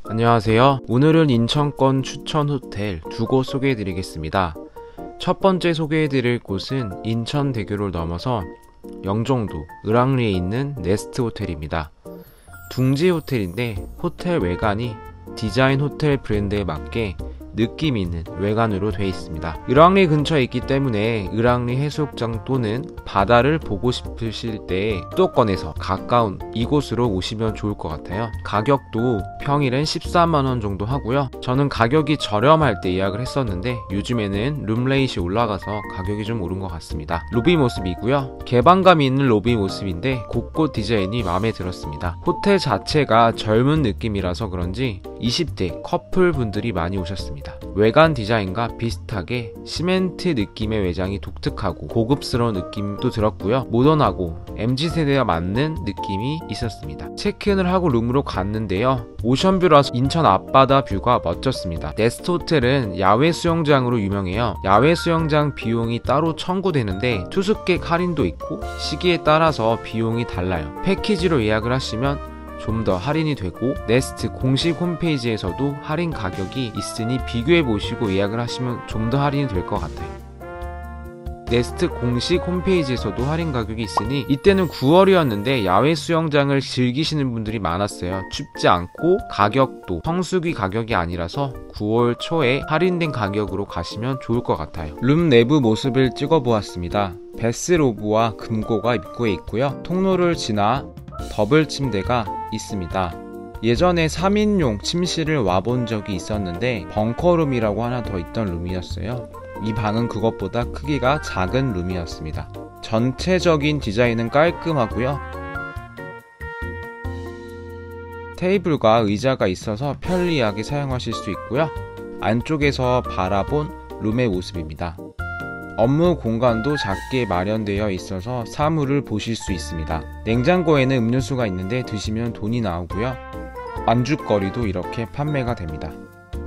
안녕하세요. 오늘은 인천권 추천 호텔 두 곳 소개해 드리겠습니다. 첫 번째 소개해 드릴 곳은 인천대교를 넘어서 영종도 을왕리에 있는 네스트 호텔입니다. 둥지 호텔인데 호텔 외관이 디자인 호텔 브랜드에 맞게 느낌 있는 외관으로 되어 있습니다. 을왕리 근처에 있기 때문에 을왕리 해수욕장 또는 바다를 보고 싶으실 때 수도권에서 가까운 이곳으로 오시면 좋을 것 같아요. 가격도 평일엔 14만원 정도 하고요. 저는 가격이 저렴할 때 예약을 했었는데 요즘에는 룸레이트이 올라가서 가격이 좀 오른 것 같습니다. 로비 모습이고요. 개방감이 있는 로비 모습인데 곳곳 디자인이 마음에 들었습니다. 호텔 자체가 젊은 느낌이라서 그런지 20대 커플 분들이 많이 오셨습니다. 외관 디자인과 비슷하게 시멘트 느낌의 외장이 독특하고 고급스러운 느낌도 들었고요. 모던하고 MZ세대와 맞는 느낌이 있었습니다. 체크인을 하고 룸으로 갔는데요. 오션뷰라서 인천 앞바다 뷰가 멋졌습니다. 네스트 호텔은 야외 수영장으로 유명해요. 야외 수영장 비용이 따로 청구되는데 투숙객 할인도 있고 시기에 따라서 비용이 달라요. 패키지로 예약을 하시면 좀 더 할인이 되고 네스트 공식 홈페이지에서도 할인 가격이 있으니 비교해 보시고 예약을 하시면 좀 더 할인이 될 것 같아요. 네스트 공식 홈페이지에서도 할인 가격이 있으니 이때는 9월이었는데 야외 수영장을 즐기시는 분들이 많았어요. 춥지 않고 가격도 성수기 가격이 아니라서 9월 초에 할인된 가격으로 가시면 좋을 것 같아요. 룸 내부 모습을 찍어 보았습니다. 베스로브와 금고가 입구에 있고요. 통로를 지나 더블 침대가 있습니다. 예전에 3인용 침실을 와본 적이 있었는데 벙커룸이라고 하나 더 있던 룸이었어요. 이 방은 그것보다 크기가 작은 룸이었습니다. 전체적인 디자인은 깔끔하고요. 테이블과 의자가 있어서 편리하게 사용하실 수 있고요. 안쪽에서 바라본 룸의 모습입니다. 업무 공간도 작게 마련되어 있어서 사물을 보실 수 있습니다. 냉장고에는 음료수가 있는데 드시면 돈이 나오고요. 안주거리도 이렇게 판매가 됩니다.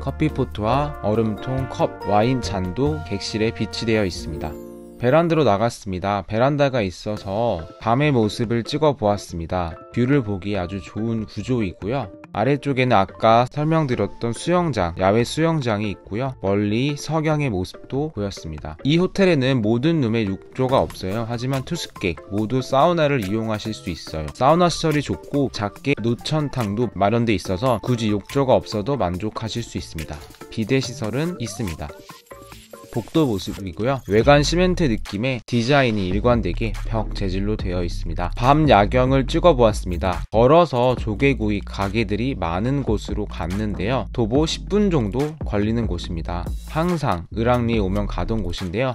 커피포트와 얼음통, 컵, 와인 잔도 객실에 비치되어 있습니다. 베란다로 나갔습니다. 베란다가 있어서 밤의 모습을 찍어 보았습니다. 뷰를 보기에 아주 좋은 구조이고요. 아래쪽에는 아까 설명드렸던 수영장, 야외 수영장이 있고요. 멀리 석양의 모습도 보였습니다. 이 호텔에는 모든 룸에 욕조가 없어요. 하지만 투숙객 모두 사우나를 이용하실 수 있어요. 사우나 시설이 좋고 작게 노천탕도 마련되어 있어서 굳이 욕조가 없어도 만족하실 수 있습니다. 비데 시설은 있습니다. 복도 모습이고요. 외관 시멘트 느낌의 디자인이 일관되게 벽 재질로 되어 있습니다. 밤 야경을 찍어 보았습니다. 걸어서 조개구이 가게들이 많은 곳으로 갔는데요. 도보 10분 정도 걸리는 곳입니다. 항상 을왕리에 오면 가던 곳인데요.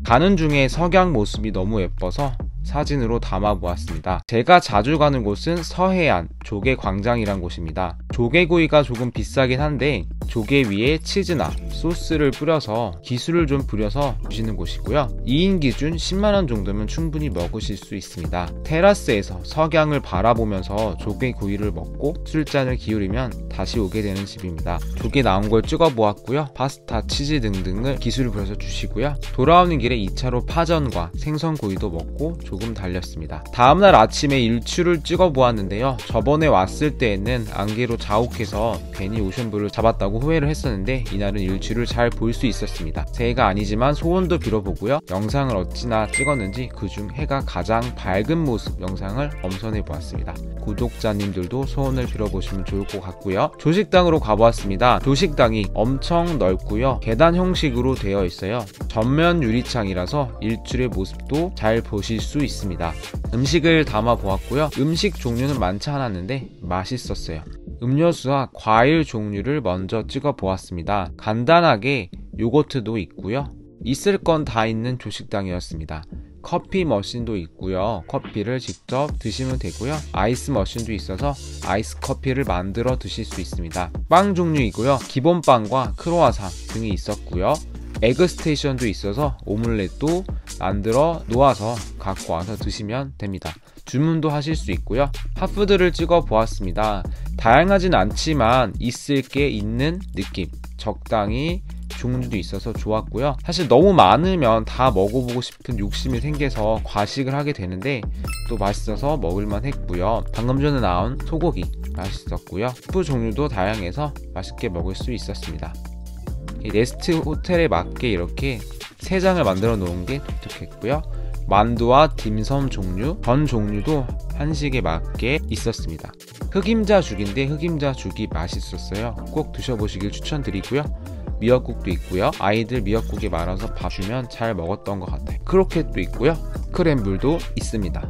가는 중에 석양 모습이 너무 예뻐서 사진으로 담아 보았습니다. 제가 자주 가는 곳은 서해안 조개광장이란 곳입니다. 조개구이가 조금 비싸긴 한데 조개 위에 치즈나 소스를 뿌려서 기술을 좀 부려서 주시는 곳이고요. 2인 기준 10만원 정도면 충분히 먹으실 수 있습니다. 테라스에서 석양을 바라보면서 조개구이를 먹고 술잔을 기울이면 다시 오게 되는 집입니다. 조개 나온 걸 찍어 보았고요. 파스타, 치즈 등등을 기술을 부려서 주시고요. 돌아오는 길에 2차로 파전과 생선구이도 먹고 조금 달렸습니다. 다음날 아침에 일출을 찍어 보았는데요. 저번에 왔을 때에는 안개로 자욱해서 괜히 오션뷰를 잡았다고 후회를 했었는데 이날은 일출을 잘 볼 수 있었습니다. 새해가 아니지만 소원도 빌어보고요. 영상을 어찌나 찍었는지 그중 해가 가장 밝은 모습 영상을 엄선해 보았습니다. 구독자님들도 소원을 빌어보시면 좋을 것 같고요. 조식당으로 가보았습니다. 조식당이 엄청 넓고요. 계단 형식으로 되어 있어요. 전면 유리창이라서 일출의 모습도 잘 보실 수 있습니다. 음식을 담아 보았고요. 음식 종류는 많지 않았는데 맛있었어요. 음료수와 과일 종류를 먼저 찍어 보았습니다. 간단하게 요거트도 있고요. 있을 건 다 있는 조식당이었습니다. 커피 머신도 있고요. 커피를 직접 드시면 되고요. 아이스 머신도 있어서 아이스 커피를 만들어 드실 수 있습니다. 빵 종류이고요. 기본빵과 크로와상 등이 있었고요. 에그 스테이션도 있어서 오믈렛도 만들어 놓아서 갖고 와서 드시면 됩니다. 주문도 하실 수 있고요. 핫푸드를 찍어 보았습니다. 다양하진 않지만 있을 게 있는 느낌, 적당히 종류도 있어서 좋았고요. 사실 너무 많으면 다 먹어보고 싶은 욕심이 생겨서 과식을 하게 되는데 또 맛있어서 먹을만 했고요. 방금 전에 나온 소고기 맛있었고요. 수프 종류도 다양해서 맛있게 먹을 수 있었습니다. 이 네스트 호텔에 맞게 이렇게 3장을 만들어 놓은 게 독특했고요. 만두와 딤섬 종류, 전 종류도 한식에 맞게 있었습니다. 흑임자죽인데 흑임자죽이 맛있었어요. 꼭 드셔보시길 추천드리고요. 미역국도 있고요. 아이들 미역국에 말아서 밥 주면 잘 먹었던 것 같아요. 크로켓도 있고요. 크렘블도 있습니다.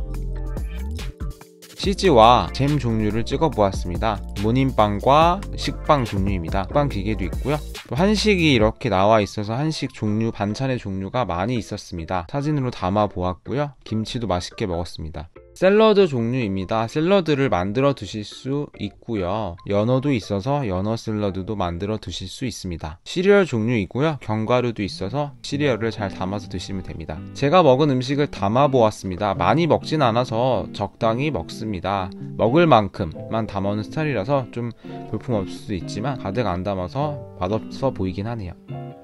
치즈와 잼 종류를 찍어 보았습니다. 모닝빵과 식빵 종류입니다. 식빵 기계도 있고요. 또 한식이 이렇게 나와 있어서 한식 종류, 반찬의 종류가 많이 있었습니다. 사진으로 담아 보았고요. 김치도 맛있게 먹었습니다. 샐러드 종류입니다. 샐러드를 만들어 드실 수 있고요. 연어도 있어서 연어 샐러드도 만들어 드실 수 있습니다. 시리얼 종류이고요. 견과류도 있어서 시리얼을 잘 담아서 드시면 됩니다. 제가 먹은 음식을 담아 보았습니다. 많이 먹진 않아서 적당히 먹습니다. 먹을 만큼만 담아오는 스타일이라서 좀 볼품없을 수 있지만 가득 안 담아서 맛없어 보이긴 하네요.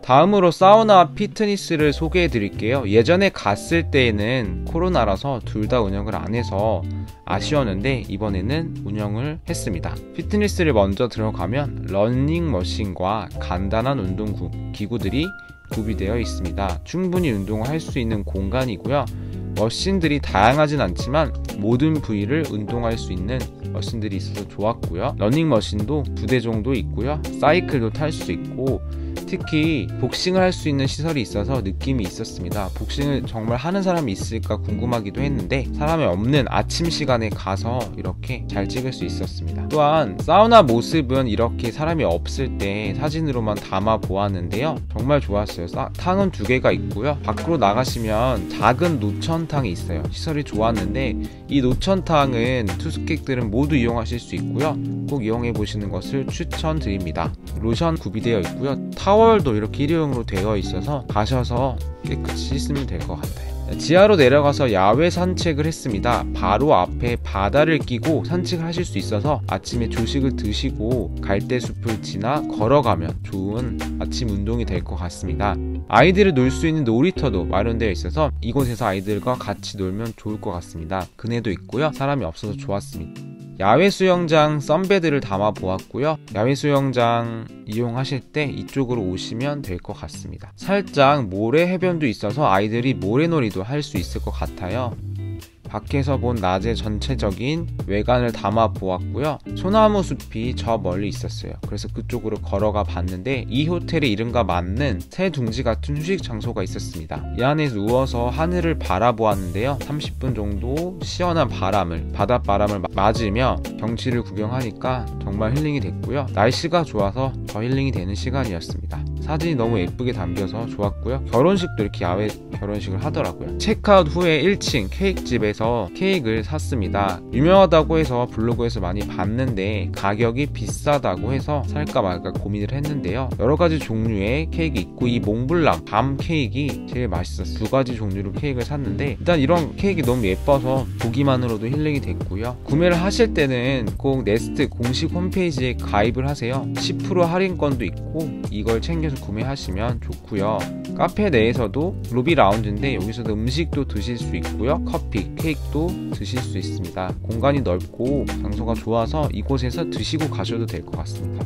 다음으로 사우나 피트니스를 소개해 드릴게요. 예전에 갔을 때에는 코로나라서 둘 다 운영을 안 해서 아쉬웠는데 이번에는 운영을 했습니다. 피트니스를 먼저 들어가면 러닝머신과 간단한 운동 기구들이 구비되어 있습니다. 충분히 운동을 할 수 있는 공간이고요. 머신들이 다양하진 않지만 모든 부위를 운동할 수 있는 머신들이 있어서 좋았고요. 러닝머신도 2대 정도 있고요. 사이클도 탈 수 있고 특히 복싱을 할 수 있는 시설이 있어서 느낌이 있었습니다. 복싱을 정말 하는 사람이 있을까 궁금하기도 했는데 사람이 없는 아침 시간에 가서 이렇게 잘 찍을 수 있었습니다. 또한 사우나 모습은 이렇게 사람이 없을 때 사진으로만 담아 보았는데요. 정말 좋았어요. 탕은 2개가 있고요. 밖으로 나가시면 작은 노천탕이 있어요. 시설이 좋았는데 이 노천탕은 투숙객들은 모두 이용하실 수 있고요. 꼭 이용해 보시는 것을 추천드립니다. 로션 구비되어 있고요. 타월도 이렇게 일회용으로 되어 있어서 가셔서 깨끗이 씻으면 될 것 같아요. 지하로 내려가서 야외 산책을 했습니다. 바로 앞에 바다를 끼고 산책을 하실 수 있어서 아침에 조식을 드시고 갈대숲을 지나 걸어가면 좋은 아침 운동이 될 것 같습니다. 아이들을 놀 수 있는 놀이터도 마련되어 있어서 이곳에서 아이들과 같이 놀면 좋을 것 같습니다. 그네도 있고요. 사람이 없어서 좋았습니다. 야외 수영장 썬베드를 담아 보았고요. 야외 수영장 이용하실 때 이쪽으로 오시면 될 것 같습니다. 살짝 모래 해변도 있어서 아이들이 모래놀이도 할 수 있을 것 같아요. 밖에서 본 낮의 전체적인 외관을 담아 보았고요. 소나무 숲이 저 멀리 있었어요. 그래서 그쪽으로 걸어가 봤는데 이 호텔의 이름과 맞는 새 둥지 같은 휴식 장소가 있었습니다. 이 안에 누워서 하늘을 바라보았는데요. 30분 정도 시원한 바닷바람을 맞으며 경치를 구경하니까 정말 힐링이 됐고요. 날씨가 좋아서 더 힐링이 되는 시간이었습니다. 사진이 너무 예쁘게 담겨서 좋았고요. 결혼식도 이렇게 야외 결혼식을 하더라고요. 체크아웃 후에 1층 케이크집에서 케이크를 샀습니다. 유명하다고 해서 블로그에서 많이 봤는데 가격이 비싸다고 해서 살까 말까 고민을 했는데요. 여러가지 종류의 케이크 있고 이 몽블랑 밤 케이크 제일 맛있었어요. 2가지 종류로 케이크를 샀는데 일단 이런 케이크 너무 예뻐서 보기만으로도 힐링이 됐고요. 구매를 하실 때는 꼭 네스트 공식 홈페이지에 가입을 하세요. 10% 할인권도 있고 이걸 챙겨서 구매하시면 좋고요. 카페 내에서도 로비 라운지인데 여기서도 음식도 드실 수 있고요. 커피, 케이크도 드실 수 있습니다. 공간이 넓고 장소가 좋아서 이곳에서 드시고 가셔도 될 것 같습니다.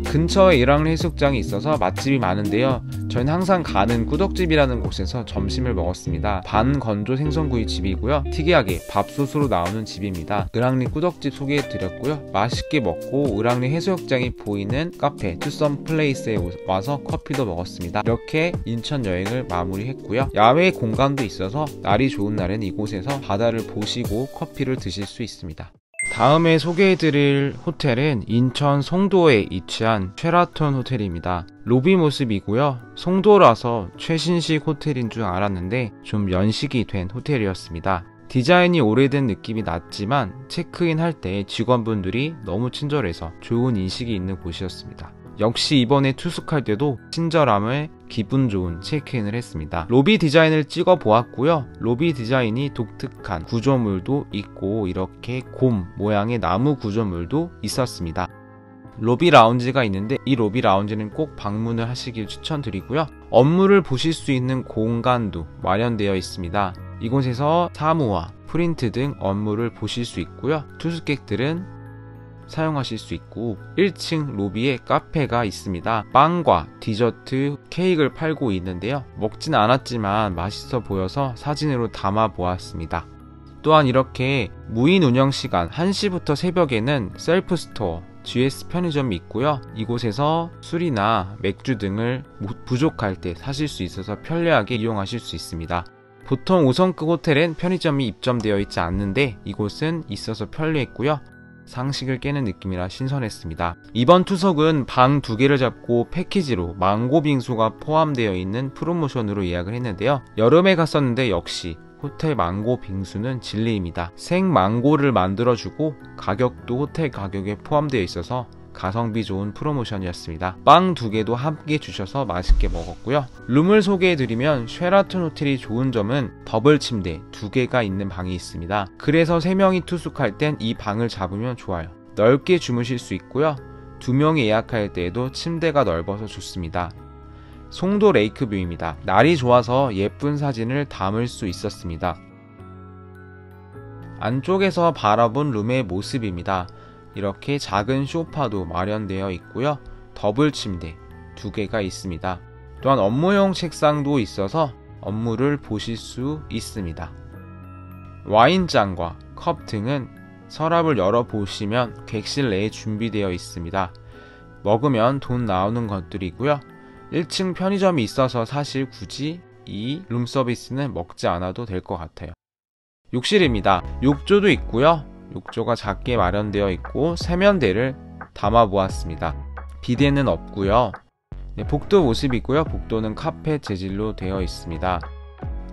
근처에 일왕 해수욕장이 있어서 맛집이 많은데요. 저희는 항상 가는 꾸덕집이라는 곳에서 점심을 먹었습니다. 반건조 생선구이 집이고요. 특이하게 밥솥으로 나오는 집입니다. 을왕리 꾸덕집 소개해드렸고요. 맛있게 먹고 을왕리 해수욕장이 보이는 카페 투썸 플레이스에 와서 커피도 먹었습니다. 이렇게 인천 여행을 마무리했고요. 야외 공간도 있어서 날이 좋은 날엔 이곳에서 바다를 보시고 커피를 드실 수 있습니다. 다음에 소개해드릴 호텔은 인천 송도에 위치한 쉐라톤 호텔입니다. 로비 모습이고요. 송도라서 최신식 호텔인 줄 알았는데 좀 연식이 된 호텔이었습니다. 디자인이 오래된 느낌이 났지만 체크인 할 때 직원분들이 너무 친절해서 좋은 인식이 있는 곳이었습니다. 역시 이번에 투숙할 때도 친절함에 기분 좋은 체크인을 했습니다. 로비 디자인을 찍어 보았고요. 로비 디자인이 독특한 구조물도 있고 이렇게 곰 모양의 나무 구조물도 있었습니다. 로비 라운지가 있는데 이 로비 라운지는 꼭 방문을 하시길 추천드리고요. 업무를 보실 수 있는 공간도 마련되어 있습니다. 이곳에서 사무와 프린트 등 업무를 보실 수 있고요. 투숙객들은 사용하실 수 있고 1층 로비에 카페가 있습니다. 빵과 디저트, 케이크를 팔고 있는데요. 먹진 않았지만 맛있어 보여서 사진으로 담아 보았습니다. 또한 이렇게 무인 운영 시간 1시부터 새벽에는 셀프 스토어, GS 편의점이 있고요. 이곳에서 술이나 맥주 등을 부족할 때 사실 수 있어서 편리하게 이용하실 수 있습니다. 보통 5성급 호텔엔 편의점이 입점되어 있지 않는데 이곳은 있어서 편리했고요. 상식을 깨는 느낌이라 신선했습니다. 이번 투석은 방 2개를 잡고 패키지로 망고 빙수가 포함되어 있는 프로모션으로 예약을 했는데요. 여름에 갔었는데 역시 호텔 망고 빙수는 진리입니다. 생 망고를 만들어주고 가격도 호텔 가격에 포함되어 있어서 가성비 좋은 프로모션이었습니다. 빵 2개도 함께 주셔서 맛있게 먹었고요. 룸을 소개해드리면 쉐라톤 호텔이 좋은 점은 더블 침대 2개가 있는 방이 있습니다. 그래서 3명이 투숙할 땐 이 방을 잡으면 좋아요. 넓게 주무실 수 있고요. 2명이 예약할 때에도 침대가 넓어서 좋습니다. 송도 레이크뷰입니다. 날이 좋아서 예쁜 사진을 담을 수 있었습니다. 안쪽에서 바라본 룸의 모습입니다. 이렇게 작은 소파도 마련되어 있고요. 더블 침대 2개가 있습니다. 또한 업무용 책상도 있어서 업무를 보실 수 있습니다. 와인잔과 컵 등은 서랍을 열어보시면 객실 내에 준비되어 있습니다. 먹으면 돈 나오는 것들이고요. 1층 편의점이 있어서 사실 굳이 이 룸서비스는 먹지 않아도 될 것 같아요. 욕실입니다. 욕조도 있고요. 욕조가 작게 마련되어 있고 세면대를 담아 보았습니다. 비데는 없고요. 복도 모습이고요. 복도는 카펫 재질로 되어 있습니다.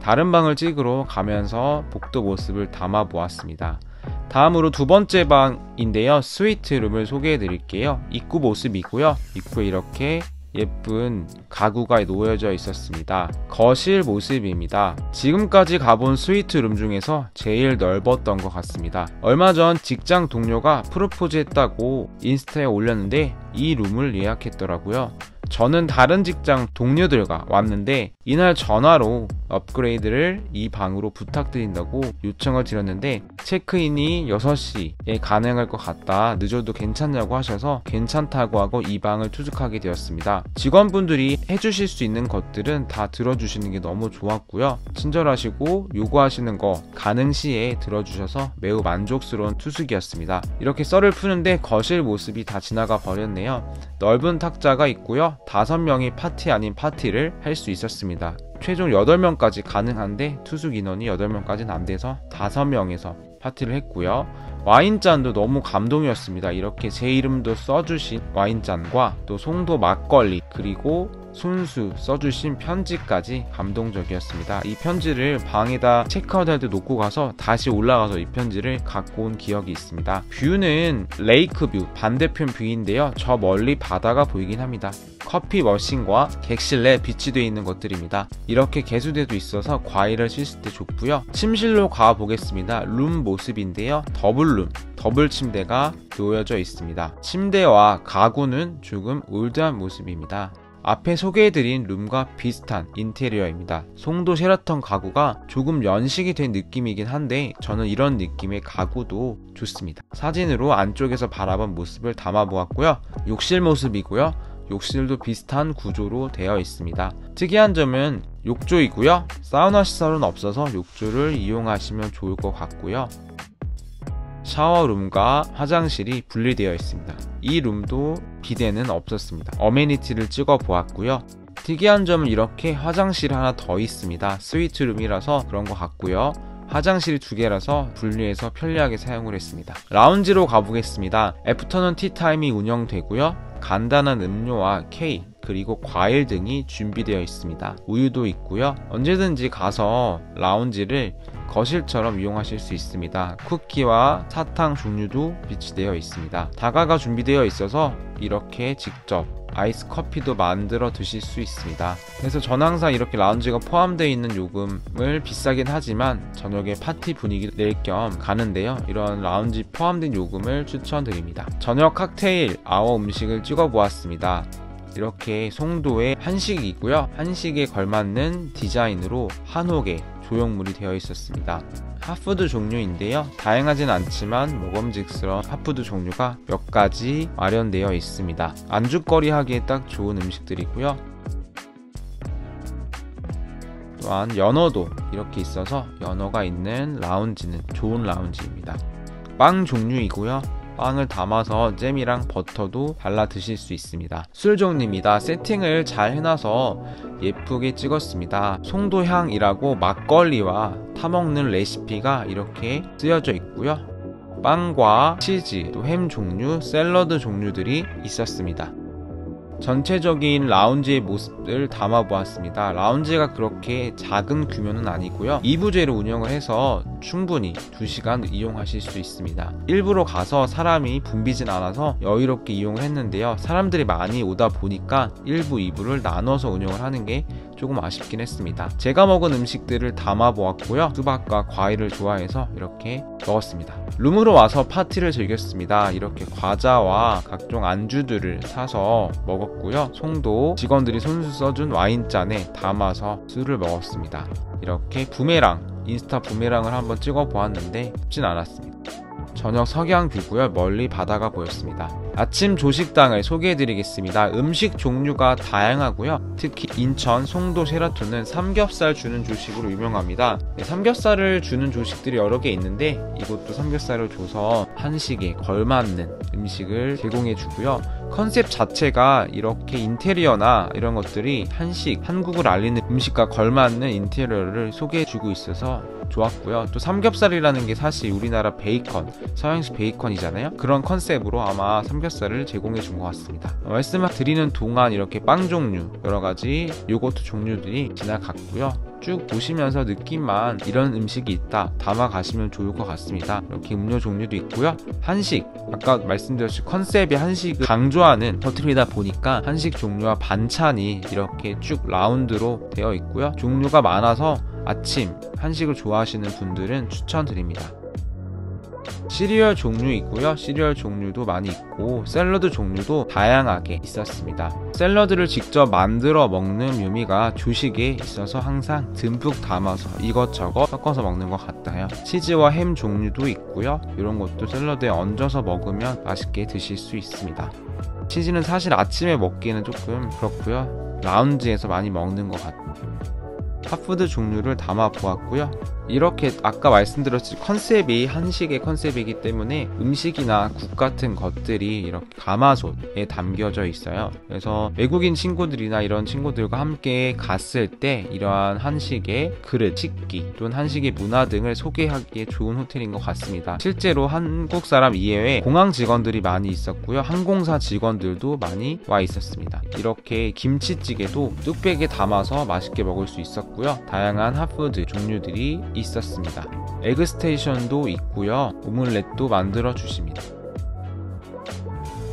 다른 방을 찍으러 가면서 복도 모습을 담아 보았습니다. 다음으로 2번째 방인데요. 스위트룸을 소개해 드릴게요. 입구 모습이고요. 입구에 이렇게 예쁜 가구가 놓여져 있었습니다. 거실 모습입니다. 지금까지 가본 스위트룸 중에서 제일 넓었던 것 같습니다. 얼마 전 직장 동료가 프로포즈 했다고 인스타에 올렸는데 이 룸을 예약했더라고요. 저는 다른 직장 동료들과 왔는데 이날 전화로 업그레이드를 이 방으로 부탁드린다고 요청을 드렸는데 체크인이 6시에 가능할 것 같다, 늦어도 괜찮냐고 하셔서 괜찮다고 하고 이 방을 투숙하게 되었습니다. 직원분들이 해주실 수 있는 것들은 다 들어주시는 게 너무 좋았고요. 친절하시고 요구하시는 거 가능 시에 들어주셔서 매우 만족스러운 투숙이었습니다. 이렇게 썰을 푸는데 거실 모습이 다 지나가 버렸네요. 넓은 탁자가 있고요. 5명이 파티 아닌 파티를 할 수 있었습니다. 최종 8명까지 가능한데 투숙 인원이 8명까지는 안 돼서 5명에서 파티를 했고요. 와인잔도 너무 감동이었습니다. 이렇게 제 이름도 써주신 와인잔과 또 송도 막걸리 그리고 손수 써주신 편지까지 감동적이었습니다. 이 편지를 방에다 체크아웃할 때 놓고 가서 다시 올라가서 이 편지를 갖고 온 기억이 있습니다. 뷰는 레이크뷰 반대편 뷰인데요. 저 멀리 바다가 보이긴 합니다. 커피 머신과 객실 내 비치되어 있는 것들입니다. 이렇게 개수대도 있어서 과일을 씻을 때 좋고요. 침실로 가보겠습니다. 룸 모습인데요. 더블룸, 더블 침대가 놓여져 있습니다. 침대와 가구는 조금 올드한 모습입니다. 앞에 소개해드린 룸과 비슷한 인테리어입니다. 송도 쉐라턴 가구가 조금 연식이 된 느낌이긴 한데 저는 이런 느낌의 가구도 좋습니다. 사진으로 안쪽에서 바라본 모습을 담아보았고요. 욕실 모습이고요. 욕실도 비슷한 구조로 되어 있습니다. 특이한 점은 욕조이고요. 사우나 시설은 없어서 욕조를 이용하시면 좋을 것 같고요. 샤워룸과 화장실이 분리되어 있습니다. 이 룸도 비데는 없었습니다. 어메니티를 찍어 보았고요. 특이한 점은 이렇게 화장실이 하나 더 있습니다. 스위트룸이라서 그런 것 같고요. 화장실이 2개라서 분리해서 편리하게 사용을 했습니다. 라운지로 가보겠습니다. 애프터눈 티타임이 운영되고요. 간단한 음료와 케이크 그리고 과일 등이 준비되어 있습니다. 우유도 있고요. 언제든지 가서 라운지를 거실처럼 이용하실 수 있습니다. 쿠키와 사탕 종류도 비치되어 있습니다. 다가가 준비되어 있어서 이렇게 직접 아이스 커피도 만들어 드실 수 있습니다. 그래서 전 항상 이렇게 라운지가 포함되어 있는 요금을 비싸긴 하지만 저녁에 파티 분위기 낼 겸 가는데요. 이런 라운지 포함된 요금을 추천드립니다. 저녁 칵테일 아워 음식을 찍어 보았습니다. 이렇게 송도의 한식이고요. 한식에 걸맞는 디자인으로 한옥에 조형물이 되어 있었습니다. 핫푸드 종류인데요. 다양하진 않지만 먹음직스러운 핫푸드 종류가 몇 가지 마련되어 있습니다. 안주거리 하기에 딱 좋은 음식들이고요. 또한 연어도 이렇게 있어서 연어가 있는 라운지는 좋은 라운지입니다. 빵 종류이고요. 빵을 담아서 잼이랑 버터도 발라 드실 수 있습니다. 술 종류입니다. 세팅을 잘 해놔서 예쁘게 찍었습니다. 송도향이라고 막걸리와 타먹는 레시피가 이렇게 쓰여져 있고요. 빵과 치즈, 또 햄 종류, 샐러드 종류들이 있었습니다. 전체적인 라운지의 모습을 담아보았습니다. 라운지가 그렇게 작은 규모는 아니고요. 2부제로 운영을 해서 충분히 2시간 이용하실 수 있습니다. 일부러 가서 사람이 붐비진 않아서 여유롭게 이용을 했는데요. 사람들이 많이 오다 보니까 1부, 2부를 나눠서 운영을 하는 게 조금 아쉽긴 했습니다. 제가 먹은 음식들을 담아보았고요. 수박과 과일을 좋아해서 이렇게 먹었습니다. 룸으로 와서 파티를 즐겼습니다. 이렇게 과자와 각종 안주들을 사서 먹었고요. 송도 직원들이 손수 써준 와인잔에 담아서 술을 먹었습니다. 이렇게 부메랑, 인스타 부메랑을 한번 찍어 보았는데 쉽진 않았습니다. 저녁 석양뷰고요. 멀리 바다가 보였습니다. 아침 조식당을 소개해드리겠습니다. 음식 종류가 다양하고요. 특히 인천 송도 쉐라톤은 삼겹살 주는 조식으로 유명합니다. 삼겹살을 주는 조식들이 여러 개 있는데 이곳도 삼겹살을 줘서 한식에 걸맞는 음식을 제공해 주고요. 컨셉 자체가 이렇게 인테리어나 이런 것들이 한식, 한국을 알리는 음식과 걸맞는 인테리어를 소개해 주고 있어서 좋았고요. 또 삼겹살이라는 게 사실 우리나라 베이컨, 서양식 베이컨이잖아요. 그런 컨셉으로 아마 삼겹살을 제공해 준 것 같습니다. 말씀을 드리는 동안 이렇게 빵 종류, 여러 가지 요거트 종류들이 지나갔고요. 쭉 보시면서 느낌만 이런 음식이 있다 담아 가시면 좋을 것 같습니다. 이렇게 음료 종류도 있고요. 한식, 아까 말씀드렸듯이 컨셉이 한식을 강조하는 터트리다 보니까 한식 종류와 반찬이 이렇게 쭉 라운드로 되어 있고요. 종류가 많아서 아침 한식을 좋아하시는 분들은 추천드립니다. 시리얼 종류 있고요. 시리얼 종류도 많이 있고 샐러드 종류도 다양하게 있었습니다. 샐러드를 직접 만들어 먹는 묘미가 조식에 있어서 항상 듬뿍 담아서 이것저것 섞어서 먹는 것 같아요. 치즈와 햄 종류도 있고요. 이런 것도 샐러드에 얹어서 먹으면 맛있게 드실 수 있습니다. 치즈는 사실 아침에 먹기에는 조금 그렇고요. 라운지에서 많이 먹는 것 같아요. 핫푸드 종류를 담아 보았고요. 이렇게 아까 말씀드렸듯이 컨셉이 한식의 컨셉이기 때문에 음식이나 국 같은 것들이 이렇게 가마솥에 담겨져 있어요. 그래서 외국인 친구들이나 이런 친구들과 함께 갔을 때 이러한 한식의 그릇, 식기 또는 한식의 문화 등을 소개하기에 좋은 호텔인 것 같습니다. 실제로 한국 사람 이외에 공항 직원들이 많이 있었고요. 항공사 직원들도 많이 와 있었습니다. 이렇게 김치찌개도 뚝배기에 담아서 맛있게 먹을 수 있었고요. 다양한 핫푸드 종류들이 있었습니다. 에그 스테이션도 있고요. 오믈렛도 만들어 주십니다.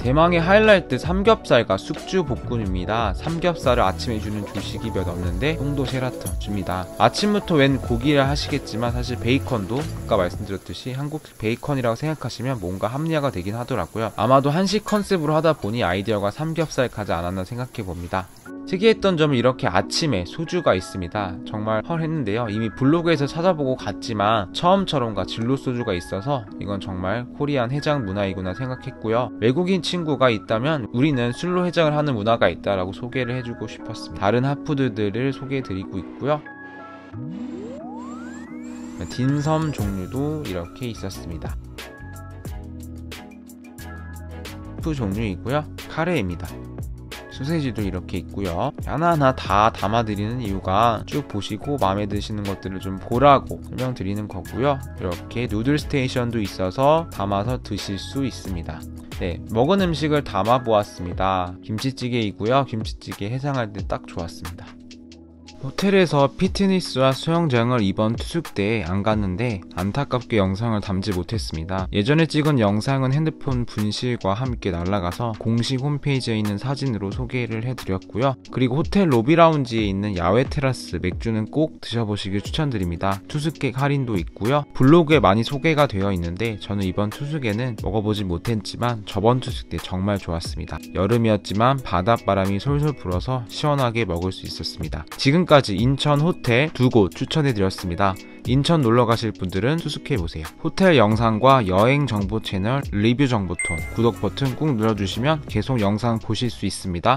대망의 하이라이트 삼겹살과 숙주 볶음입니다. 삼겹살을 아침에 주는 조식이 몇 없는데 송도 쉐라톤 줍니다. 아침부터 웬 고기를 하시겠지만 사실 베이컨도 아까 말씀드렸듯이 한국식 베이컨이라고 생각하시면 뭔가 합리화가 되긴 하더라고요. 아마도 한식 컨셉으로 하다 보니 아이디어가 삼겹살 가지 않았나 생각해 봅니다. 특이했던 점은 이렇게 아침에 소주가 있습니다. 정말 헐했는데요. 이미 블로그에서 찾아보고 갔지만 처음처럼과 진로 소주가 있어서 이건 정말 코리안 해장 문화이구나 생각했고요. 외국인 친구가 있다면 우리는 술로 해장을 하는 문화가 있다라고 소개를 해주고 싶었습니다. 다른 핫푸드들을 소개해드리고 있고요. 딘섬 종류도 이렇게 있었습니다. 푸 종류이고요. 카레입니다. 소세지도 이렇게 있고요. 하나하나 다 담아드리는 이유가 쭉 보시고 마음에 드시는 것들을 좀 보라고 설명드리는 거고요. 이렇게 누들 스테이션도 있어서 담아서 드실 수 있습니다. 네, 먹은 음식을 담아 보았습니다. 김치찌개이고요. 김치찌개 해상할 때 딱 좋았습니다. 호텔에서 피트니스와 수영장을 이번 투숙 때 안 갔는데 안타깝게 영상을 담지 못했습니다. 예전에 찍은 영상은 핸드폰 분실과 함께 날아가서 공식 홈페이지에 있는 사진으로 소개를 해드렸고요. 그리고 호텔 로비 라운지에 있는 야외 테라스 맥주는 꼭 드셔보시길 추천드립니다. 투숙객 할인도 있고요. 블로그에 많이 소개가 되어 있는데 저는 이번 투숙에는 먹어보지 못했지만 저번 투숙 때 정말 좋았습니다. 여름이었지만 바닷바람이 솔솔 불어서 시원하게 먹을 수 있었습니다. 지금까지 인천 호텔 2곳 추천해드렸습니다. 인천 놀러 가실 분들은 투숙해보세요. 호텔 영상과 여행 정보 채널 리뷰 정보통 구독 버튼 꾹 눌러주시면 계속 영상 보실 수 있습니다.